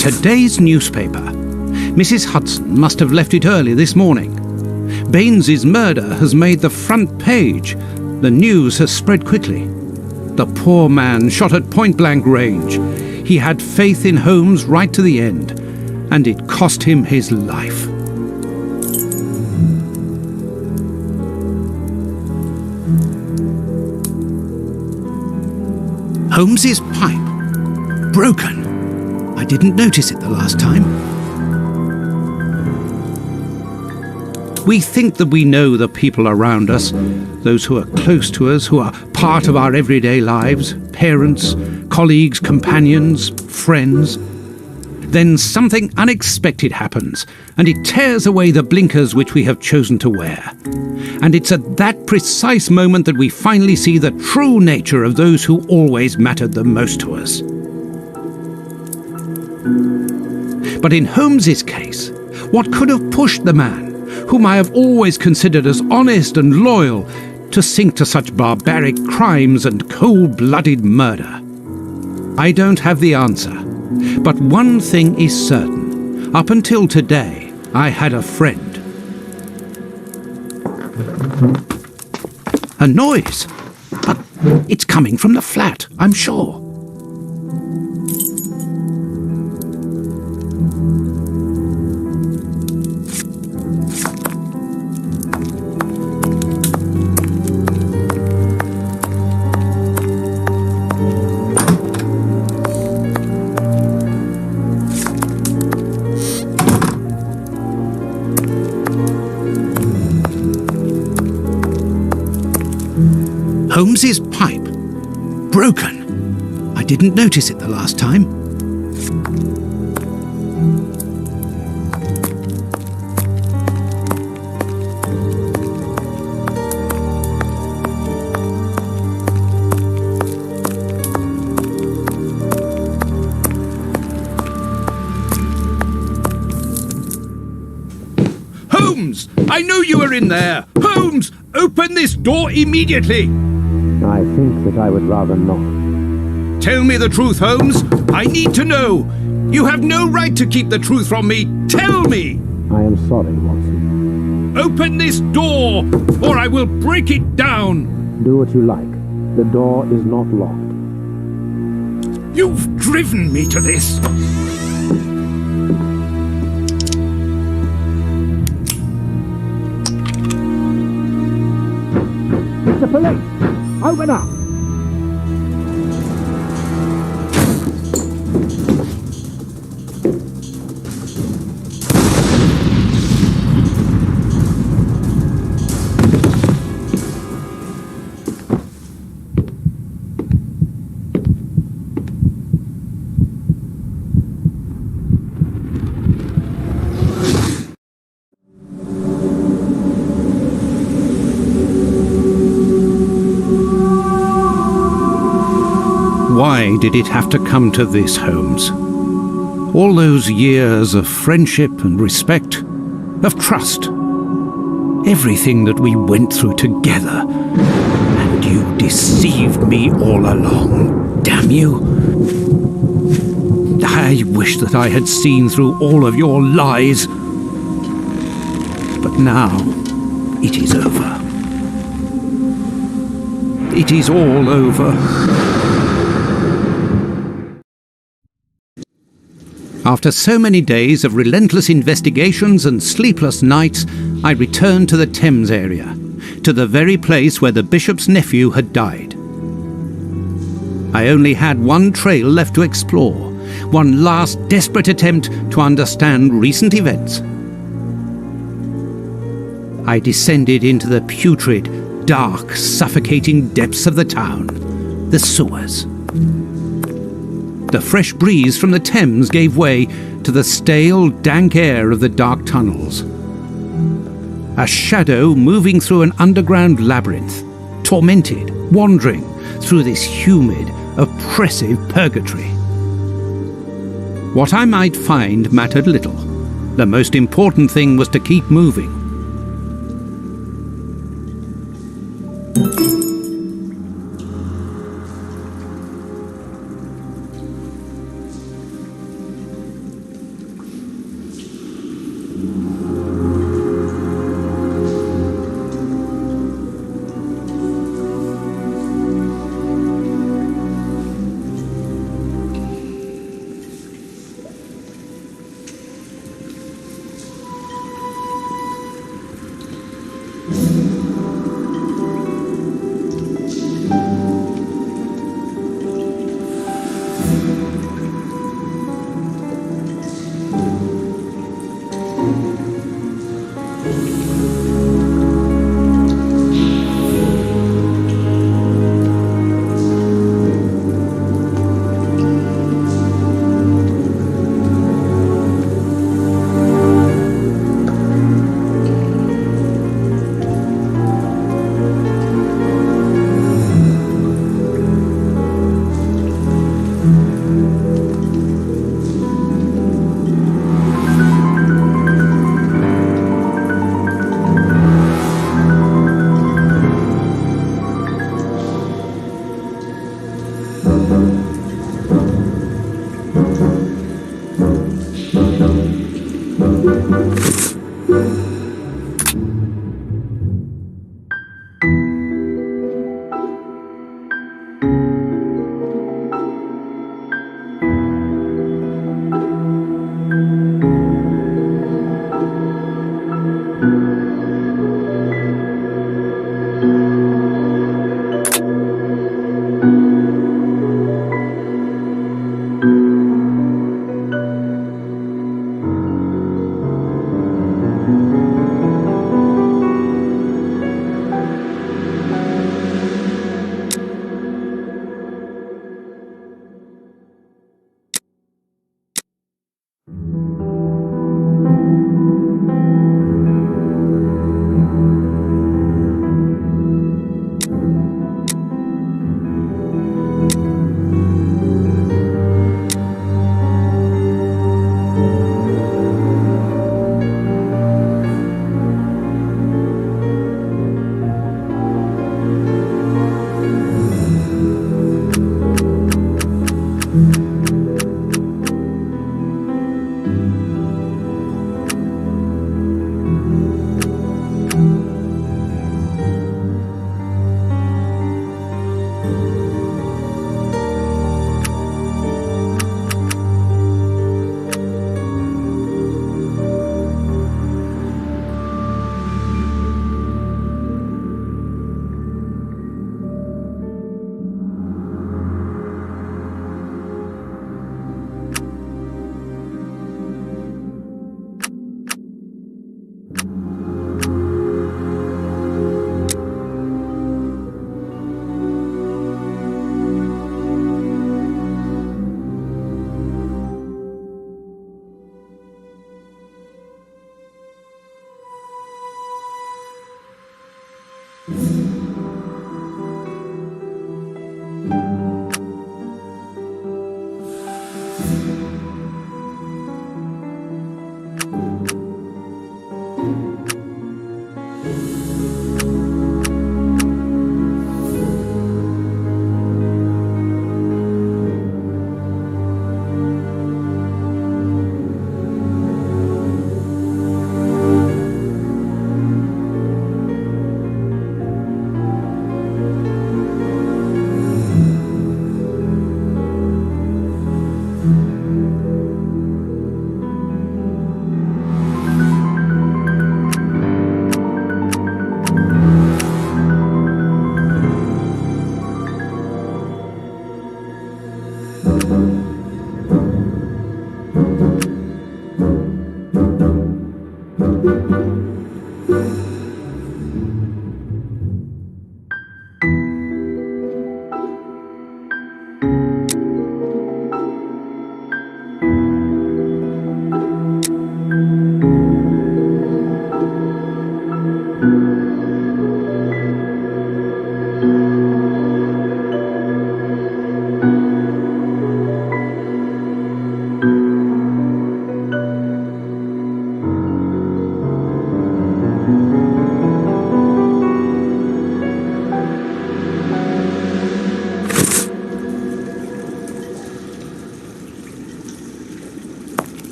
Today's newspaper. Mrs. Hudson must have left it early this morning. Baines's murder has made the front page. The news has spread quickly. The poor man shot at point-blank range. He had faith in Holmes right to the end, and it cost him his life. Holmes's pipe. Broken. I didn't notice it the last time. We think that we know the people around us, those who are close to us, who are part of our everyday lives, parents, colleagues, companions, friends. Then something unexpected happens, and it tears away the blinkers which we have chosen to wear. And it's at that precise moment that we finally see the true nature of those who always mattered the most to us. But in Holmes's case, what could have pushed the man, whom I have always considered as honest and loyal, to sink to such barbaric crimes and cold-blooded murder? I don't have the answer, but one thing is certain. Up until today, I had a friend. A noise! But it's coming from the flat, I'm sure. Holmes's pipe. Broken. I didn't notice it the last time. Holmes! I know you are in there! Holmes! Open this door immediately! I think that I would rather not. Tell me the truth, Holmes. I need to know. You have no right to keep the truth from me. Tell me! I am sorry, Watson. Open this door, or I will break it down. Do what you like. The door is not locked. You've driven me to this. It's the police! Open up! Why did it have to come to this, Holmes? All those years of friendship and respect, of trust, everything that we went through together, and you deceived me all along, damn you. I wish that I had seen through all of your lies. But now, it is over. It is all over. After so many days of relentless investigations and sleepless nights, I returned to the Thames area, to the very place where the bishop's nephew had died. I only had one trail left to explore, one last desperate attempt to understand recent events. I descended into the putrid, dark, suffocating depths of the town, the sewers. The fresh breeze from the Thames gave way to the stale, dank air of the dark tunnels. A shadow moving through an underground labyrinth, tormented, wandering through this humid, oppressive purgatory. What I might find mattered little. The most important thing was to keep moving.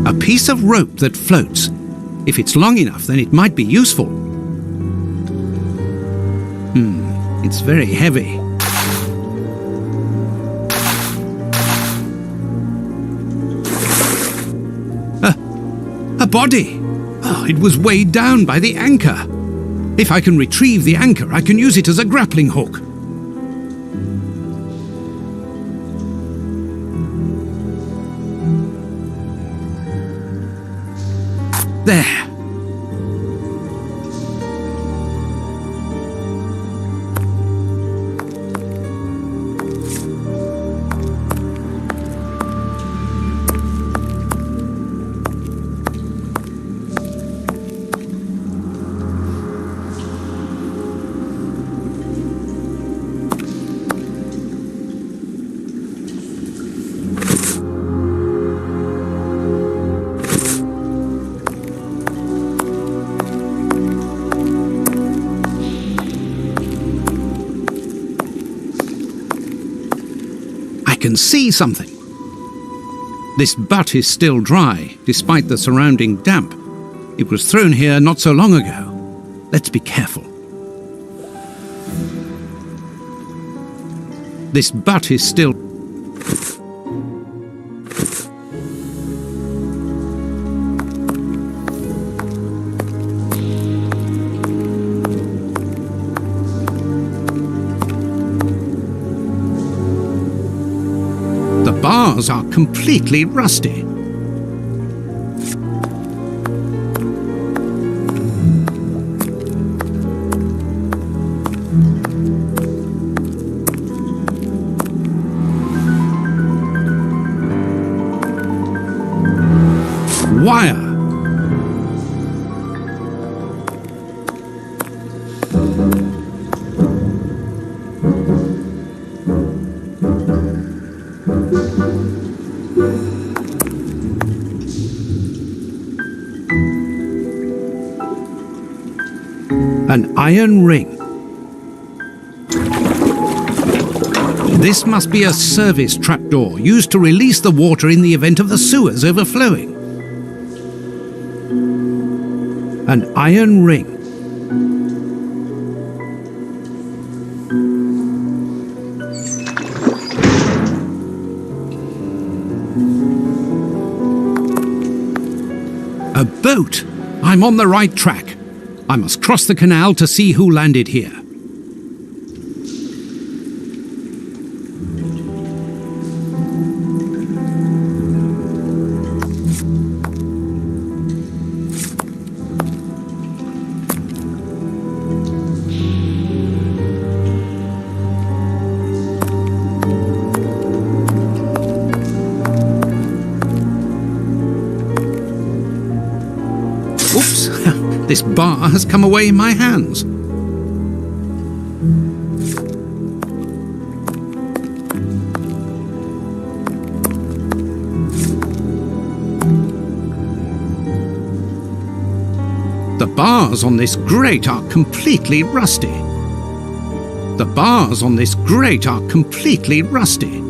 A piece of rope that floats. If it's long enough, then it might be useful. It's very heavy. A body! Oh, it was weighed down by the anchor. If I can retrieve the anchor, I can use it as a grappling hook. There. I can see something. This butt is still dry, despite the surrounding damp. It was thrown here not so long ago. Let's be careful. This butt is still... The bars are completely rusty. Wire. An iron ring. This must be a service trapdoor used to release the water in the event of the sewers overflowing. An iron ring. A boat! I'm on the right track. I must cross the canal to see who landed here. Oops! This bar has come away in my hands. The bars on this grate are completely rusty. The bars on this grate are completely rusty.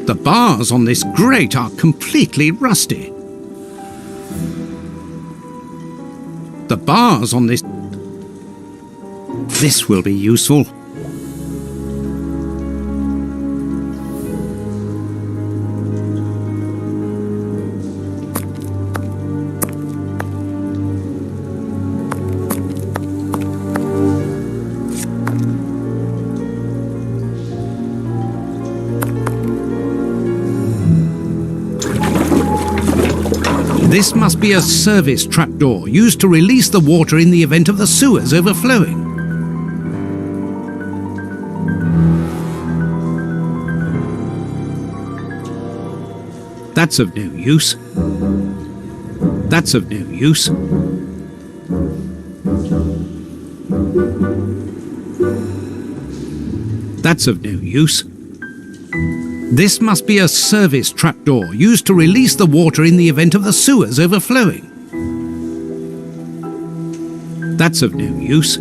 The bars on this grate are completely rusty. The bars on this... This will be useful. This must be a service trapdoor used to release the water in the event of the sewers overflowing. That's of no use. That's of no use. That's of no use. This must be a service trapdoor used to release the water in the event of the sewers overflowing. That's of no use.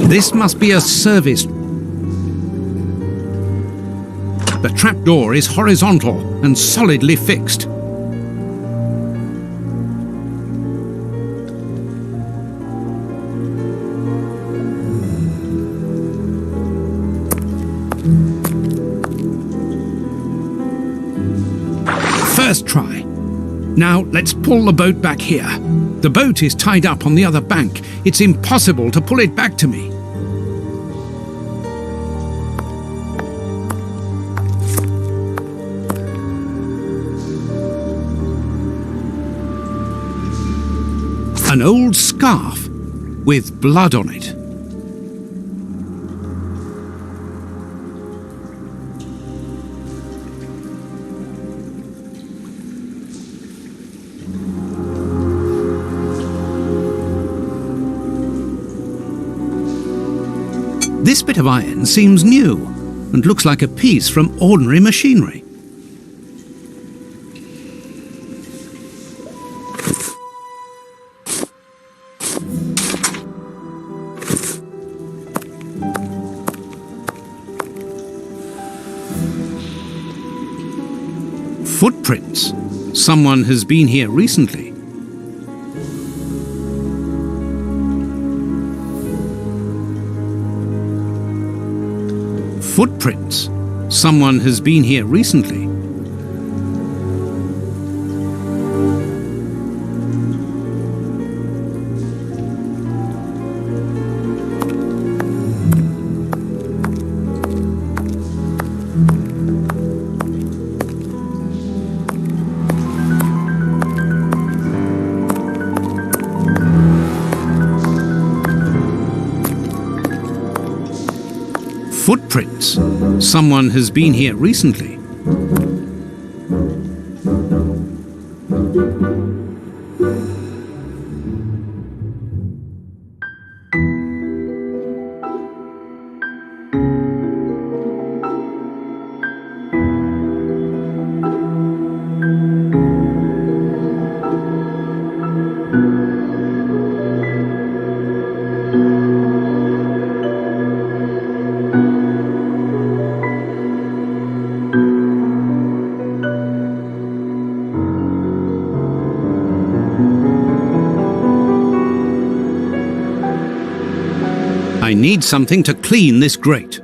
This must be a service. The trapdoor is horizontal and solidly fixed. First try. Now let's pull the boat back here. The boat is tied up on the other bank. It's impossible to pull it back to me. An old scarf with blood on it. This bit of iron seems new and looks like a piece from ordinary machinery. Footprints. Someone has been here recently. Footprints. Someone has been here recently. Footprints. Someone has been here recently. I need something to clean this grate.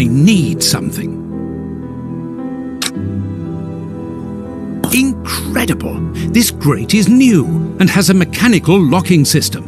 I need something. Incredible! This grate is new and has a mechanical locking system.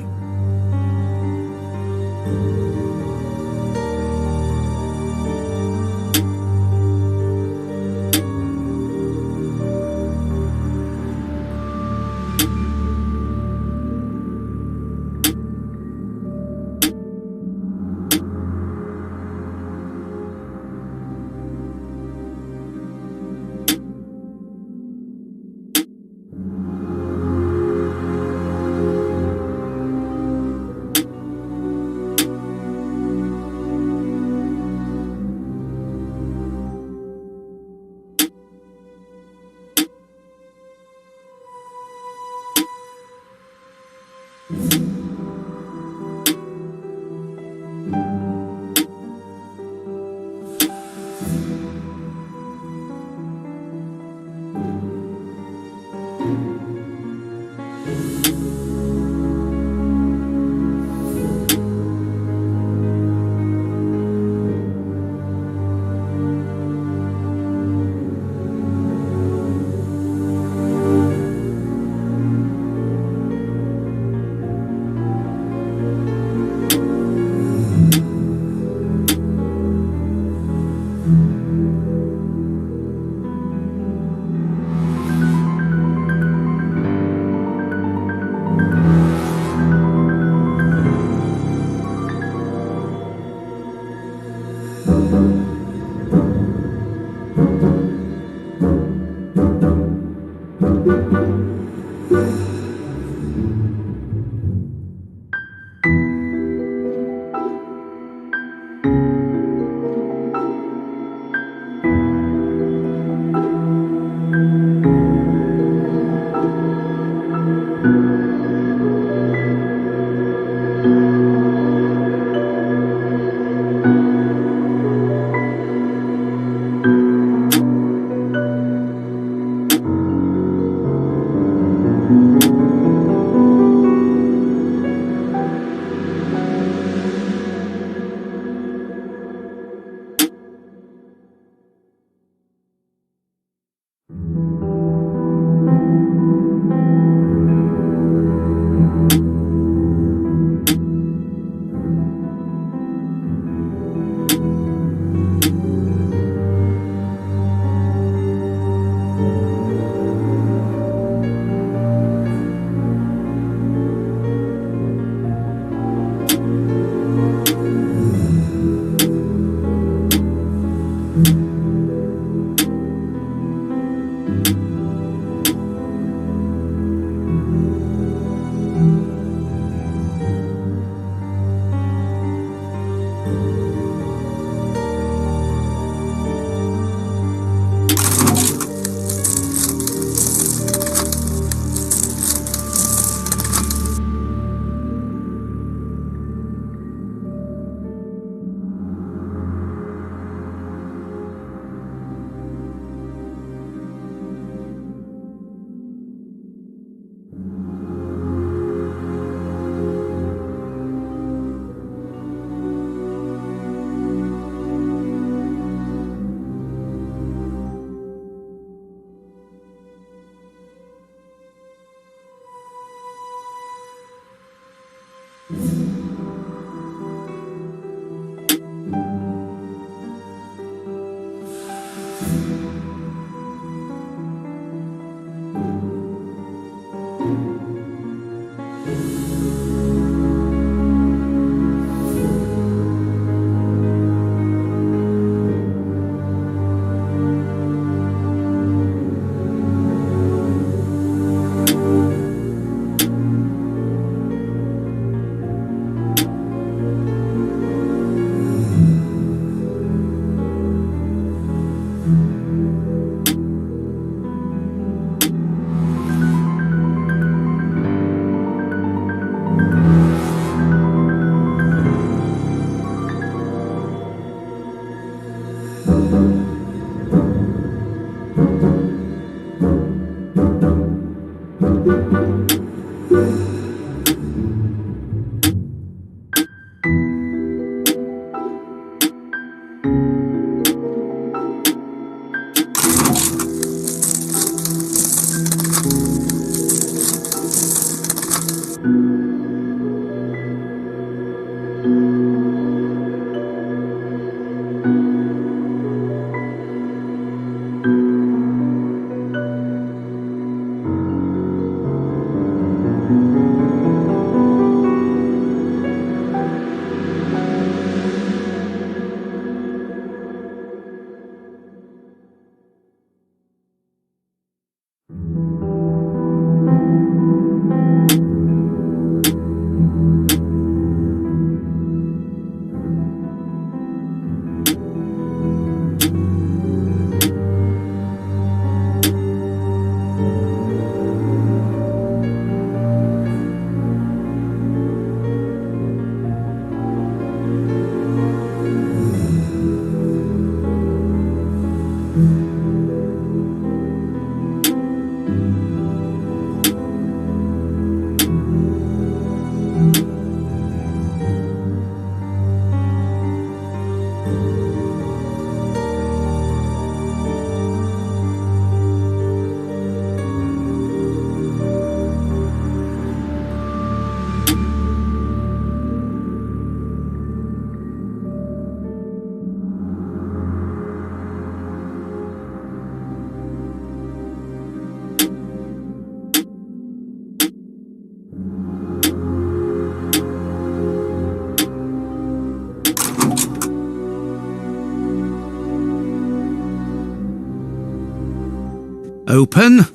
Open.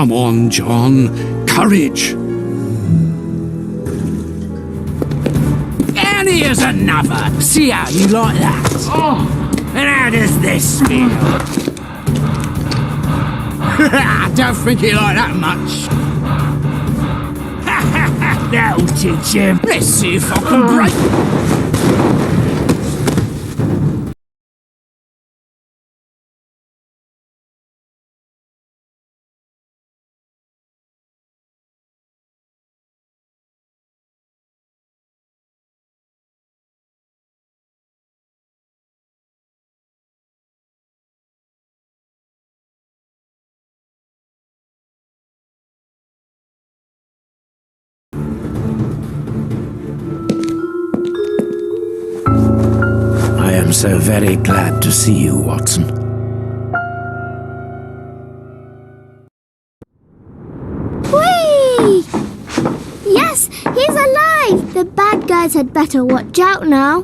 Come on, John. Courage. And here's another. See how you like that? Oh, and how does this feel? I don't think he like that much. That'll teach him. Let's see if I can break. I am so very glad to see you, Watson. Whee! Yes, he's alive! The bad guys had better watch out now.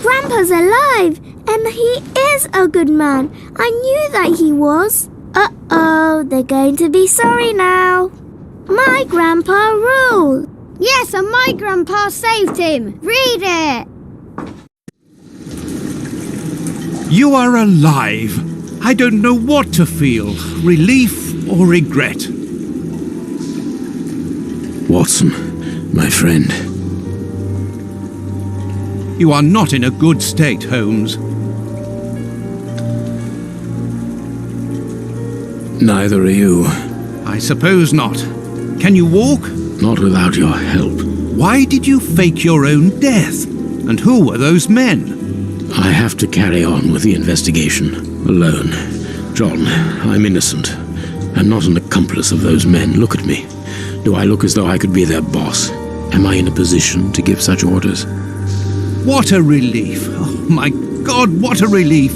Grandpa's alive, and he is a good man. I knew that he was. Uh-oh, they're going to be sorry now. My grandpa ruled. Yes, and my grandpa saved him. Read it. You are alive. I don't know what to feel, relief or regret. Watson, my friend. You are not in a good state, Holmes. Neither are you. I suppose not. Can you walk? Not without your help. Why did you fake your own death? And who were those men? I have to carry on with the investigation, alone. John, I'm innocent. I'm not an accomplice of those men. Look at me. Do I look as though I could be their boss? Am I in a position to give such orders? What a relief. Oh, my God, what a relief.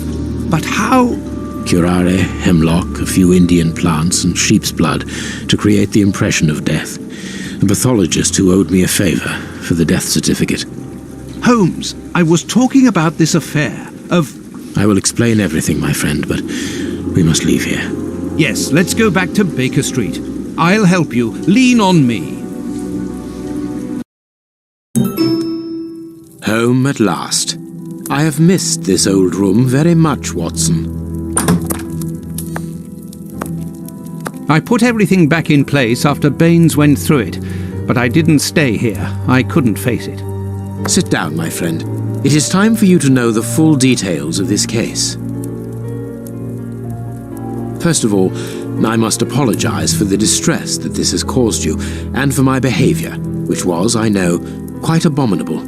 But how? Curare, hemlock, a few Indian plants, and sheep's blood to create the impression of death. A pathologist who owed me a favor for the death certificate. Holmes, I was talking about this affair of... I will explain everything, my friend, but we must leave here. Yes, let's go back to Baker Street. I'll help you. Lean on me. Home at last. I have missed this old room very much, Watson. I put everything back in place after Baines went through it, but I didn't stay here. I couldn't face it. Sit down, my friend. It is time for you to know the full details of this case. First of all, I must apologize for the distress that this has caused you, and for my behavior, which was, I know, quite abominable.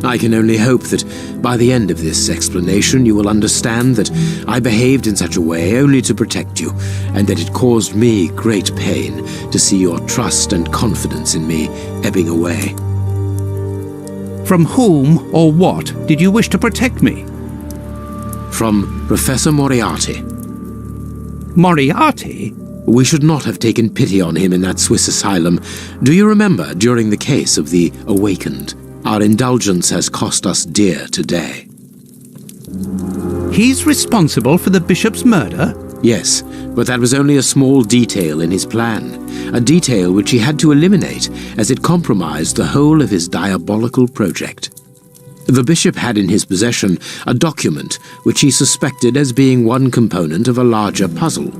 I can only hope that by the end of this explanation you will understand that I behaved in such a way only to protect you, and that it caused me great pain to see your trust and confidence in me ebbing away. From whom or what did you wish to protect me? From Professor Moriarty. Moriarty? We should not have taken pity on him in that Swiss asylum. Do you remember during the case of the Awakened? Our indulgence has cost us dear today. He's responsible for the bishop's murder? Yes, but that was only a small detail in his plan. A detail which he had to eliminate as it compromised the whole of his diabolical project. The bishop had in his possession a document which he suspected as being one component of a larger puzzle.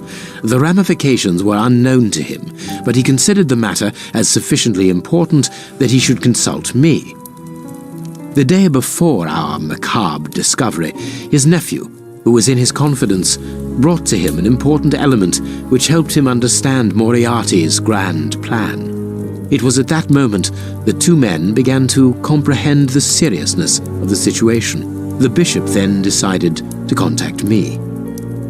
The ramifications were unknown to him, but he considered the matter as sufficiently important that he should consult me. The day before our macabre discovery, his nephew, who was in his confidence, brought to him an important element which helped him understand Moriarty's grand plan. It was at that moment that two men began to comprehend the seriousness of the situation. The bishop then decided to contact me.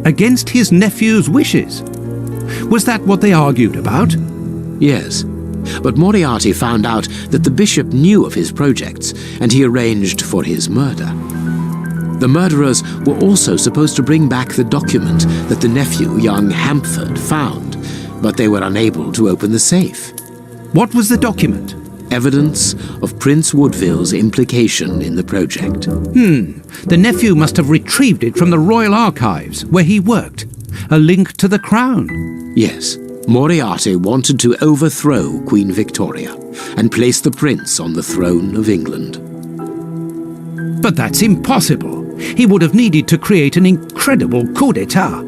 Against his nephew's wishes? Was that what they argued about? Yes, but Moriarty found out that the bishop knew of his projects, and he arranged for his murder. The murderers were also supposed to bring back the document that the nephew, young Hampford, found, but they were unable to open the safe. What was the document? Evidence of Prince Woodville's implication in the project. The nephew must have retrieved it from the Royal Archives, where he worked. A link to the crown. Yes, Moriarty wanted to overthrow Queen Victoria and place the prince on the throne of England. But that's impossible. He would have needed to create an incredible coup d'etat.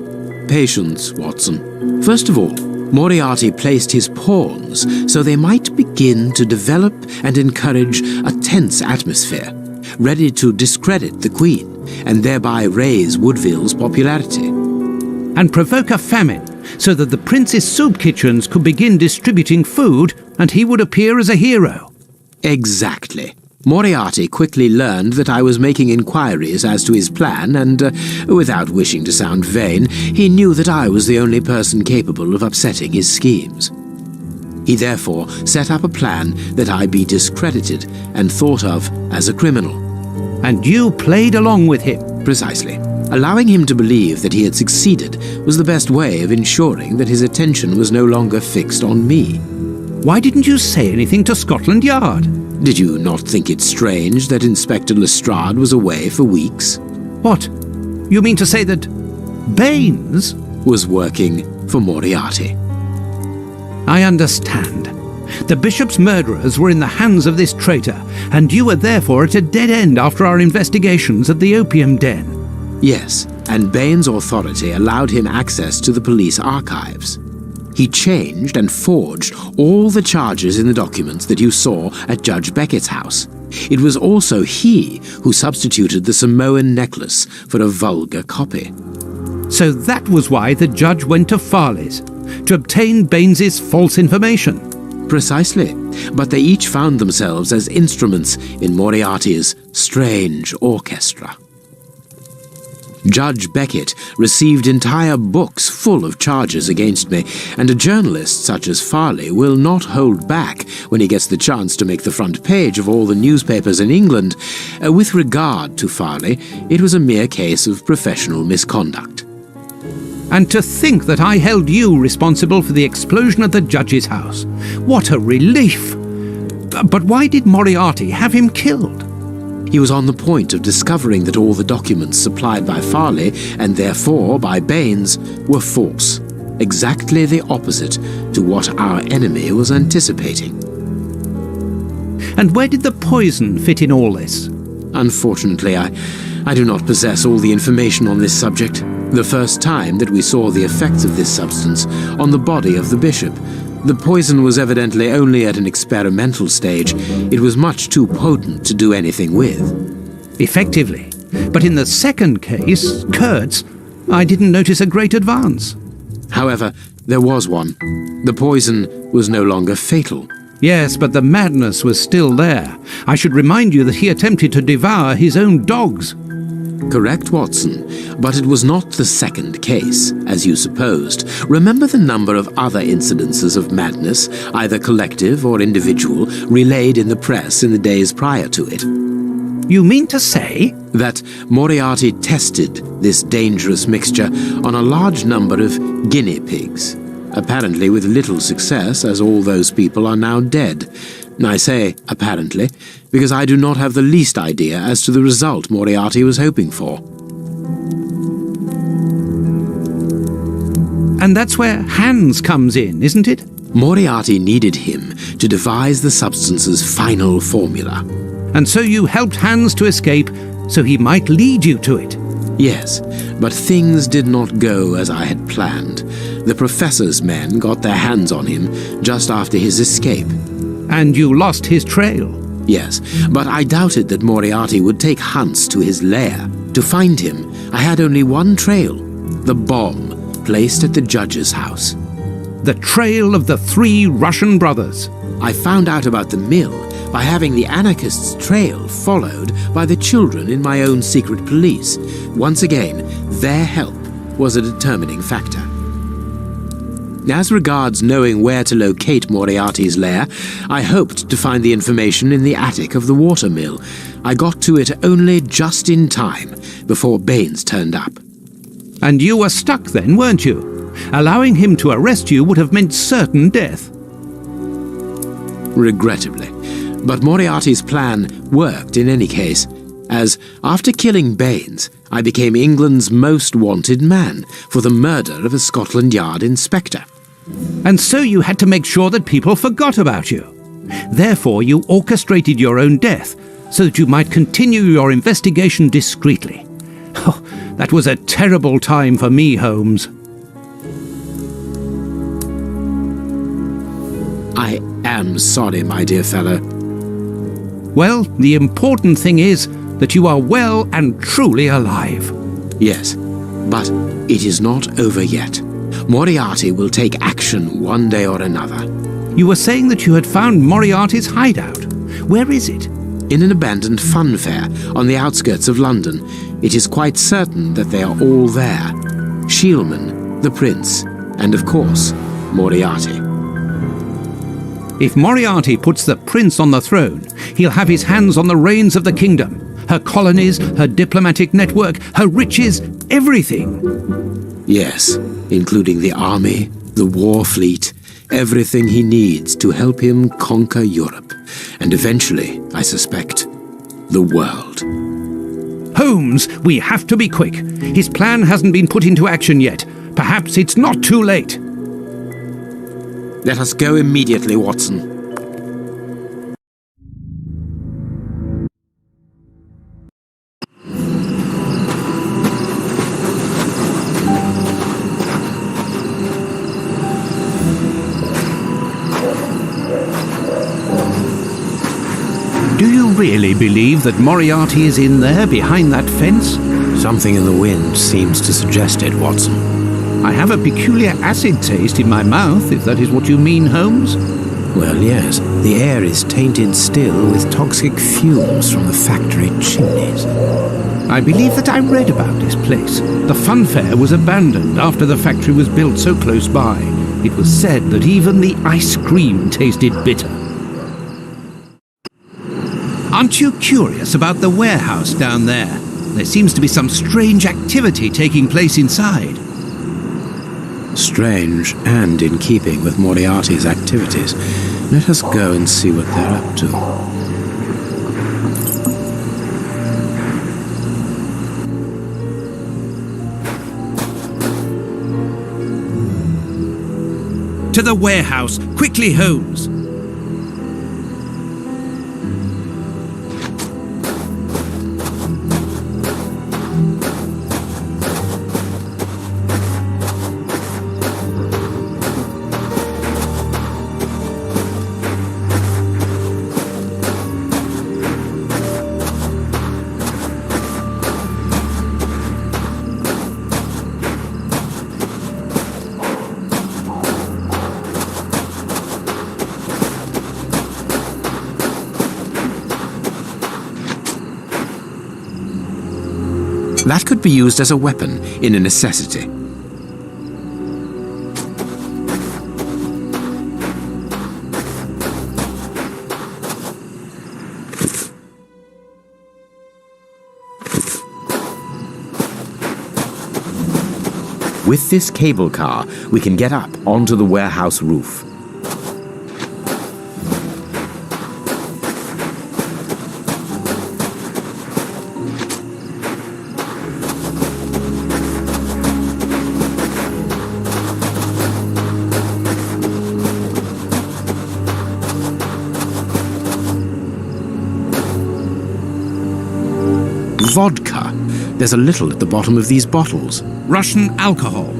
Patience, Watson. First of all, Moriarty placed his pawns so they might begin to develop and encourage a tense atmosphere, ready to discredit the Queen and thereby raise Woodville's popularity. And provoke a famine, so that the prince's soup kitchens could begin distributing food and he would appear as a hero. Exactly. Moriarty quickly learned that I was making inquiries as to his plan and, without wishing to sound vain, he knew that I was the only person capable of upsetting his schemes. He therefore set up a plan that I be discredited and thought of as a criminal. And you played along with him. Precisely. Allowing him to believe that he had succeeded was the best way of ensuring that his attention was no longer fixed on me. Why didn't you say anything to Scotland Yard? Did you not think it strange that Inspector Lestrade was away for weeks? What? You mean to say that Baines was working for Moriarty? I understand. The bishop's murderers were in the hands of this traitor, and you were therefore at a dead end after our investigations at the opium den. Yes, and Baines' authority allowed him access to the police archives. He changed and forged all the charges in the documents that you saw at Judge Beckett's house. It was also he who substituted the Samoan necklace for a vulgar copy. So that was why the judge went to Farley's, to obtain Baines's false information. Precisely, but they each found themselves as instruments in Moriarty's strange orchestra. Judge Beckett received entire books full of charges against me, and a journalist such as Farley will not hold back when he gets the chance to make the front page of all the newspapers in England. With regard to Farley, it was a mere case of professional misconduct. And to think that I held you responsible for the explosion at the judge's house. What a relief! But why did Moriarty have him killed? He was on the point of discovering that all the documents supplied by Farley, and therefore by Baines, were false. Exactly the opposite to what our enemy was anticipating. And where did the poison fit in all this? Unfortunately, I do not possess all the information on this subject. The first time that we saw the effects of this substance on the body of the bishop, the poison was evidently only at an experimental stage. It was much too potent to do anything with. Effectively. But in the second case, Kurtz, I didn't notice a great advance. However, there was one. The poison was no longer fatal. Yes, but the madness was still there. I should remind you that he attempted to devour his own dogs. Correct, Watson, but it was not the second case, as you supposed. Remember the number of other incidences of madness, either collective or individual, relayed in the press in the days prior to it. You mean to say? That Moriarty tested this dangerous mixture on a large number of guinea pigs, apparently with little success, as all those people are now dead. I say apparently, because I do not have the least idea as to the result Moriarty was hoping for. And that's where Hans comes in, isn't it? Moriarty needed him to devise the substance's final formula. And so you helped Hans to escape, so he might lead you to it. Yes, but things did not go as I had planned. The professor's men got their hands on him just after his escape. And you lost his trail. Yes, but I doubted that Moriarty would take Hans to his lair. To find him, I had only one trail, the bomb placed at the judge's house. The trail of the 3 Russian brothers. I found out about the mill by having the anarchists' trail followed by the children in my own secret police. Once again, their help was a determining factor. As regards knowing where to locate Moriarty's lair, I hoped to find the information in the attic of the watermill. I got to it only just in time before Baines turned up. And you were stuck then, weren't you? Allowing him to arrest you would have meant certain death. Regrettably. But Moriarty's plan worked in any case, as, after killing Baines, I became England's most wanted man for the murder of a Scotland Yard inspector. And so you had to make sure that people forgot about you. Therefore, you orchestrated your own death so that you might continue your investigation discreetly. Oh, that was a terrible time for me, Holmes. I am sorry, my dear fellow. Well, the important thing is that you are well and truly alive. Yes, but it is not over yet. Moriarty will take action one day or another. You were saying that you had found Moriarty's hideout. Where is it? In an abandoned fun fair on the outskirts of London. It is quite certain that they are all there. Shielman, the Prince, and of course, Moriarty. If Moriarty puts the Prince on the throne, he'll have his hands on the reins of the kingdom. Her colonies, her diplomatic network, her riches, everything. Yes, including the army, the war fleet, everything he needs to help him conquer Europe, and eventually, I suspect, the world. Holmes, we have to be quick. His plan hasn't been put into action yet. Perhaps it's not too late. Let us go immediately, Watson. Do you really believe that Moriarty is in there behind that fence? Something in the wind seems to suggest it, Watson. I have a peculiar acid taste in my mouth, if that is what you mean, Holmes. Well, yes. The air is tainted still with toxic fumes from the factory chimneys. I believe that I read about this place. The fun fair was abandoned after the factory was built so close by. It was said that even the ice cream tasted bitter. Aren't you curious about the warehouse down there? There seems to be some strange activity taking place inside. Strange and in keeping with Moriarty's activities. Let us go and see what they're up to. To the warehouse! Quickly, Holmes! That could be used as a weapon in a necessity. With this cable car, we can get up onto the warehouse roof. Vodka. There's a little at the bottom of these bottles. Russian alcohol.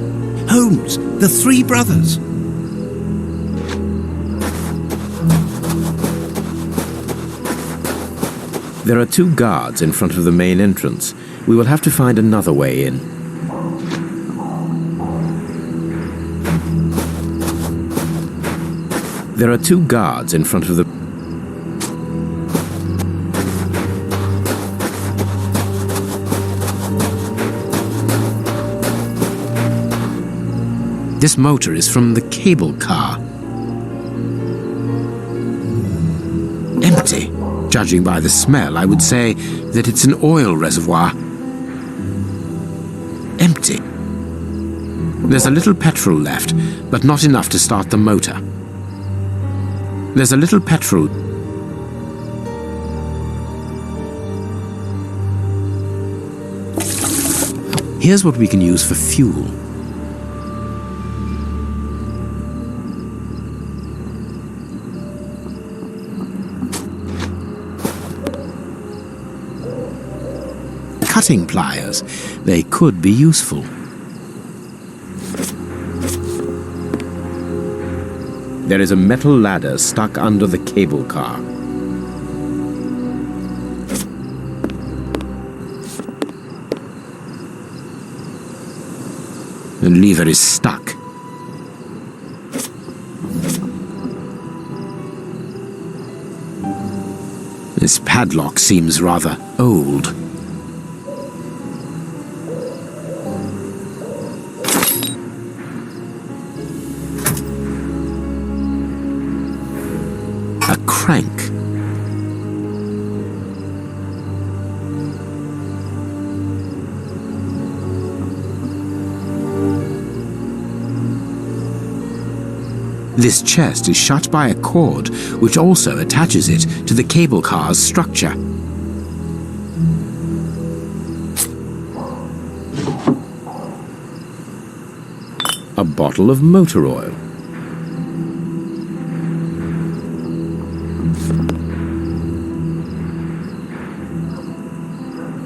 Holmes, the three brothers. There are two guards in front of the main entrance. We will have to find another way in. There are two guards in front of the... This motor is from the cable car. Empty. Judging by the smell, I would say that it's an oil reservoir. Empty. There's a little petrol left, but not enough to start the motor. There's a little petrol. Here's what we can use for fuel. Cutting pliers. They could be useful. There is a metal ladder stuck under the cable car. The lever is stuck. This padlock seems rather old. A crank. This chest is shut by a cord, which also attaches it to the cable car's structure. A bottle of motor oil.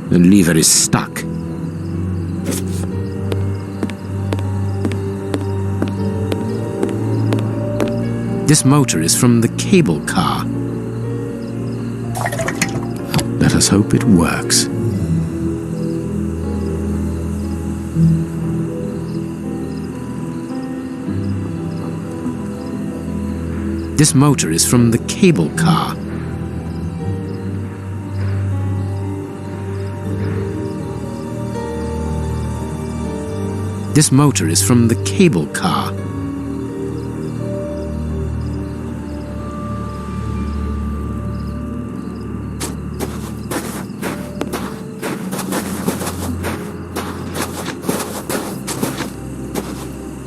The lever is stuck. This motor is from the cable car. Let us hope it works. This motor is from the cable car. This motor is from the cable car.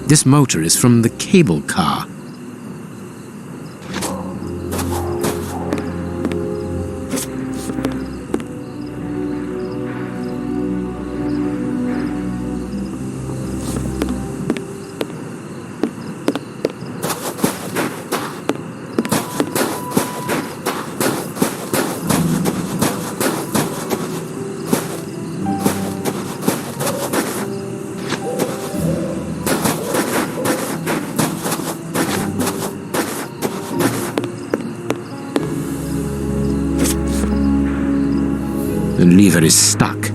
This motor is from the cable car. The lever is stuck.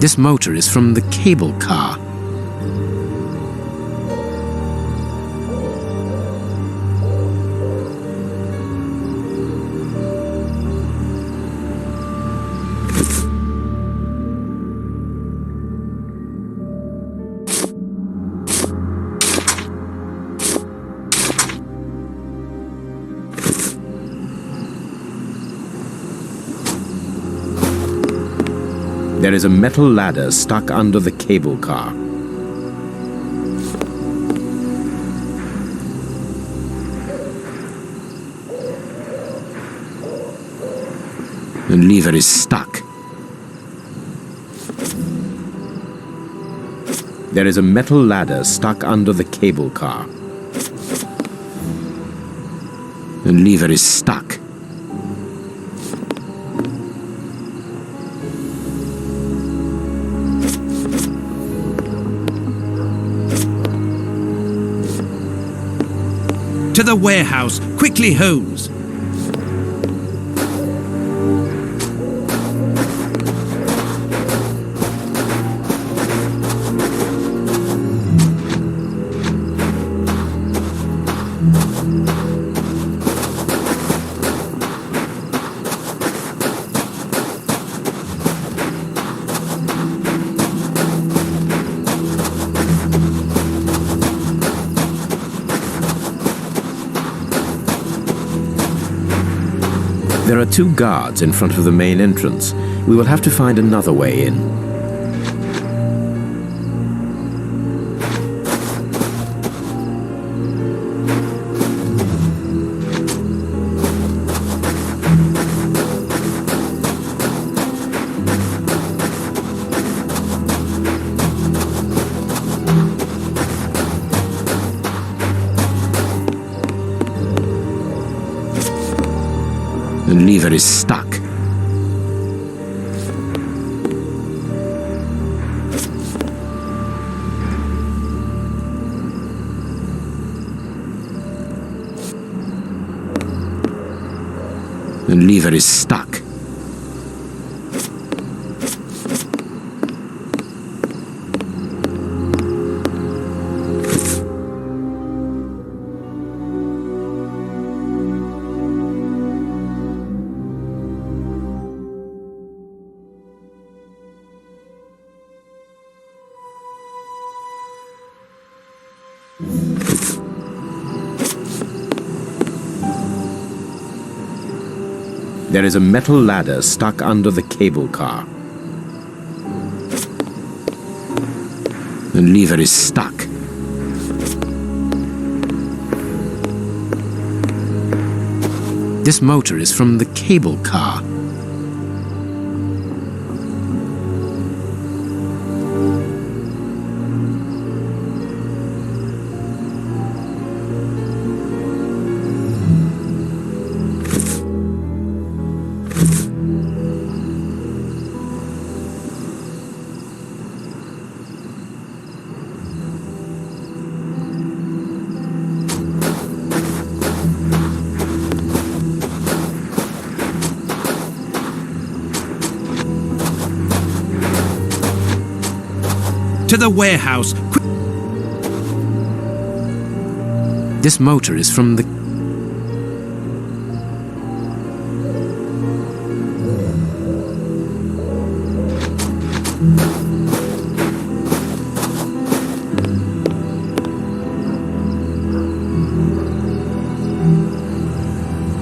This motor is from the cable car. There is a metal ladder stuck under the cable car. The lever is stuck. There is a metal ladder stuck under the cable car. The lever is stuck. To the warehouse! Quickly, Holmes! There are 2 guards in front of the main entrance. We will have to find another way in. The lever is stuck. The lever is stuck. There is a metal ladder stuck under the cable car. The lever is stuck. This motor is from the cable car. To the warehouse! This motor is from the...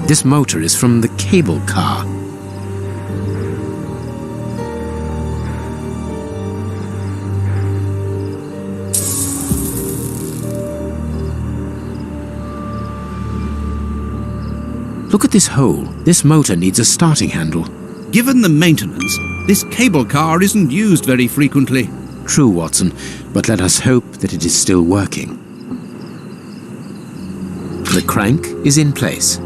This motor is from the cable car. Look at this hole. This motor needs a starting handle. Given the maintenance, this cable car isn't used very frequently. True, Watson, but let us hope that it is still working. The crank is in place.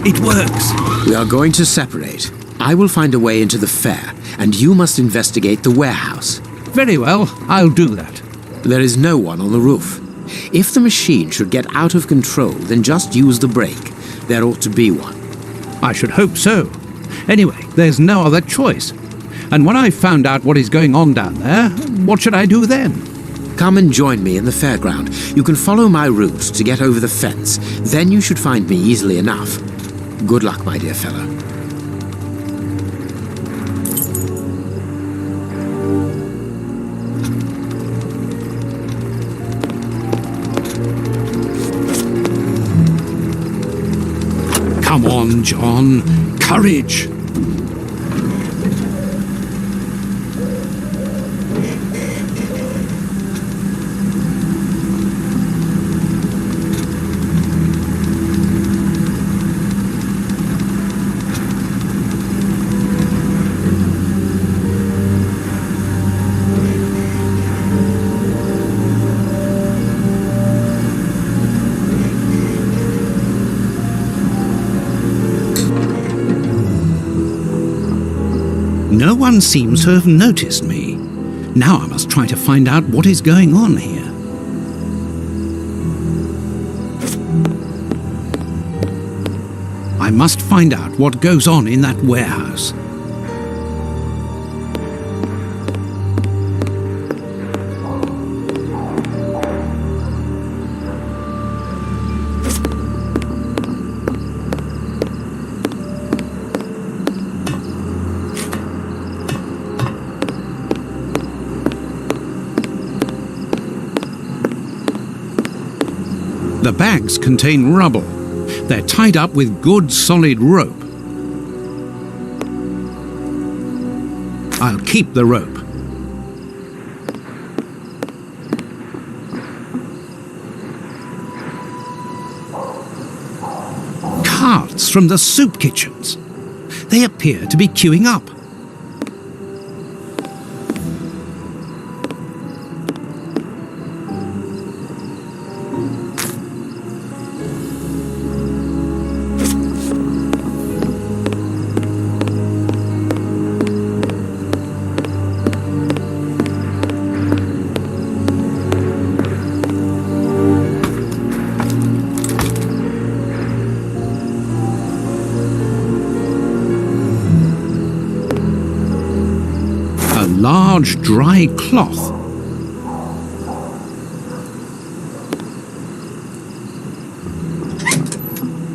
It works! We are going to separate. I will find a way into the fair, and you must investigate the warehouse. Very well, I'll do that. There is no one on the roof. If the machine should get out of control, then just use the brake. There ought to be one. I should hope so. Anyway, there's no other choice. And when I've found out what is going on down there, what should I do then? Come and join me in the fairground. You can follow my route to get over the fence. Then you should find me easily enough. Good luck, my dear fellow. Come on, John. Courage! No one seems to have noticed me. Now I must try to find out what is going on here. I must find out what goes on in that warehouse. The bags contain rubble. They're tied up with good solid rope. I'll keep the rope. Carts from the soup kitchens. They appear to be queuing up. Large dry cloth.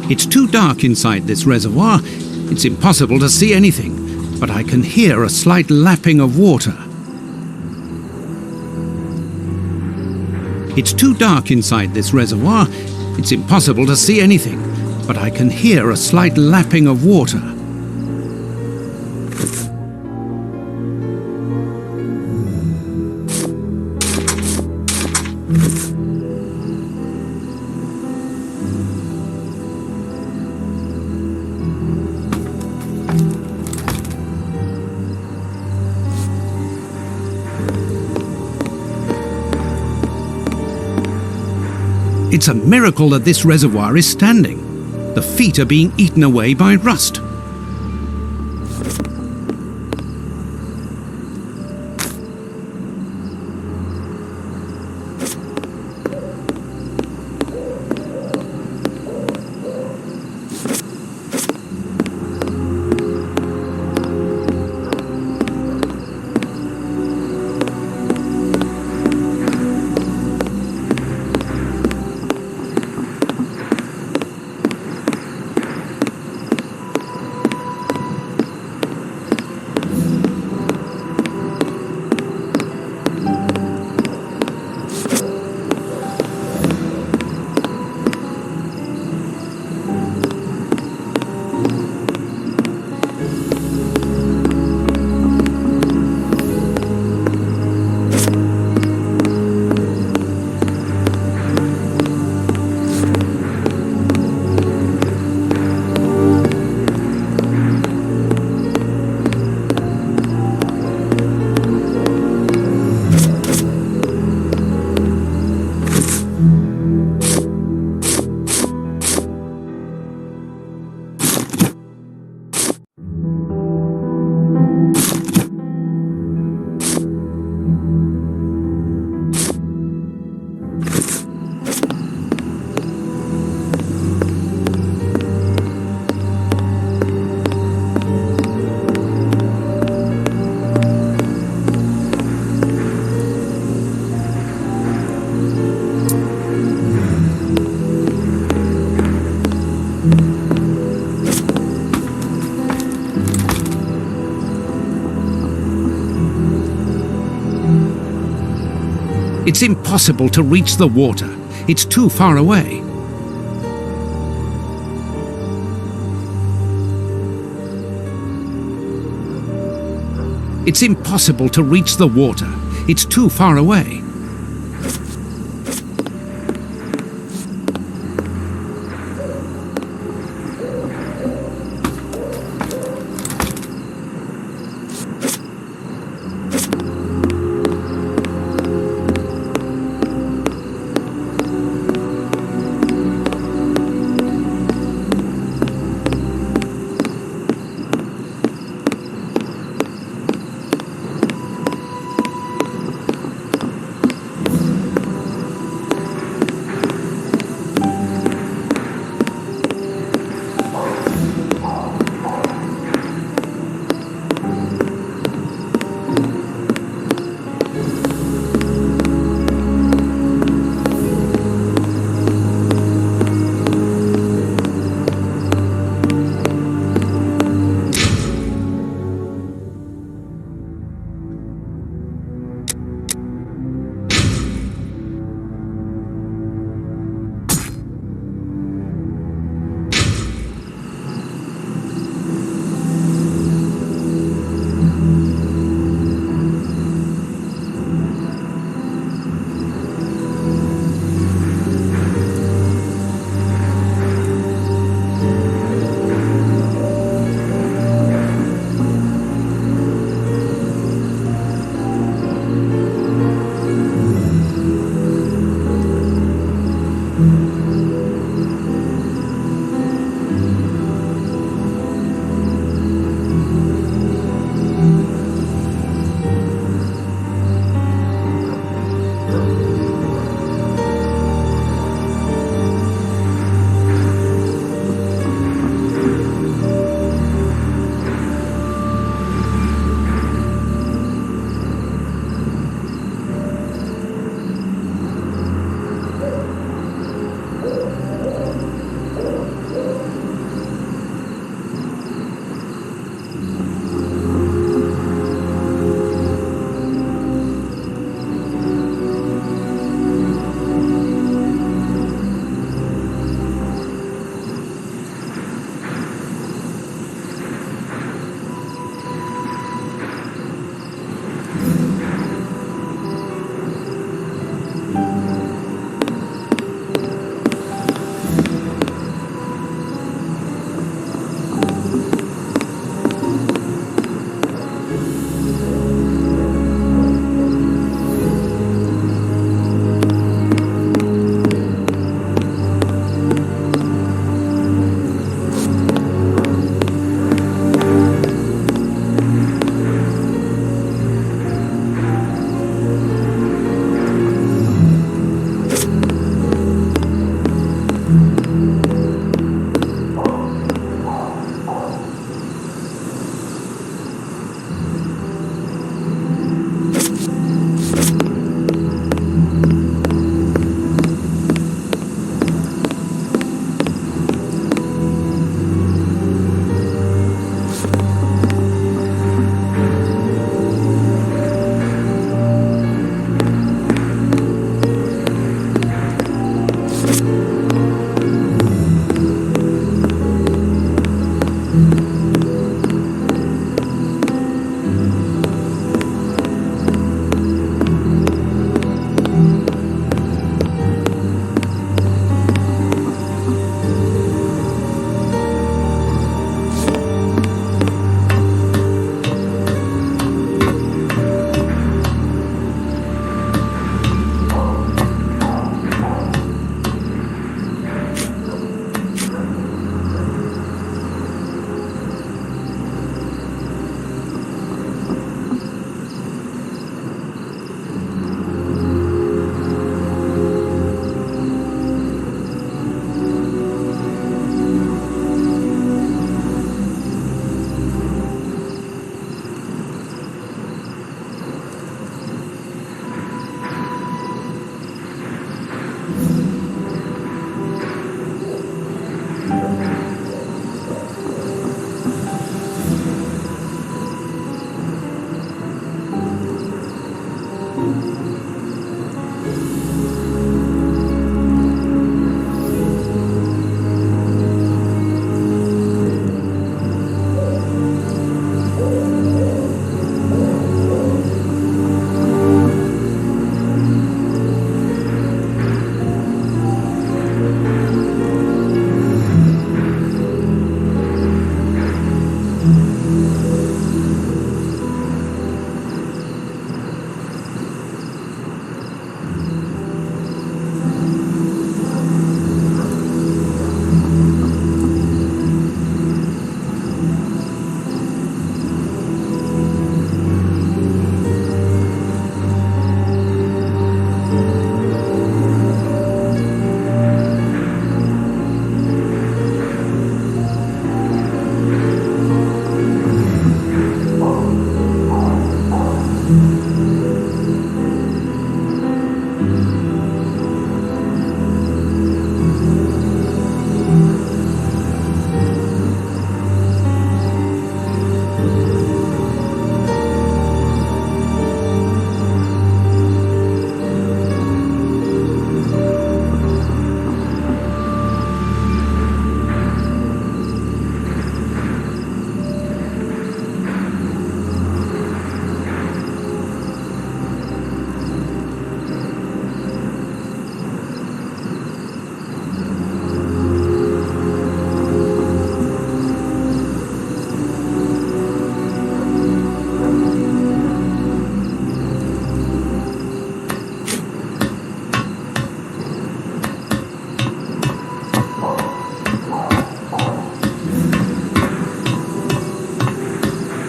It's too dark inside this reservoir. It's impossible to see anything, but I can hear a slight lapping of water. It's too dark inside this reservoir. It's impossible to see anything, but I can hear a slight lapping of water. It's a miracle that this reservoir is standing. The feet are being eaten away by rust. It's impossible to reach the water. It's too far away. It's impossible to reach the water. It's too far away.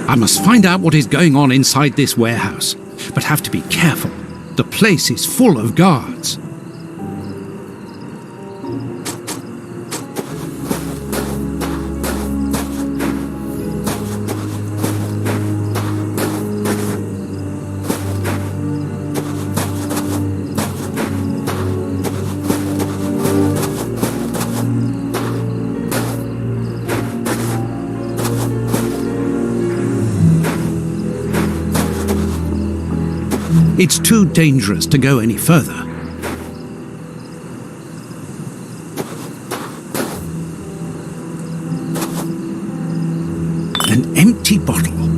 I must find out what is going on inside this warehouse, but have to be careful. The place is full of guards. It's too dangerous to go any further. An empty bottle.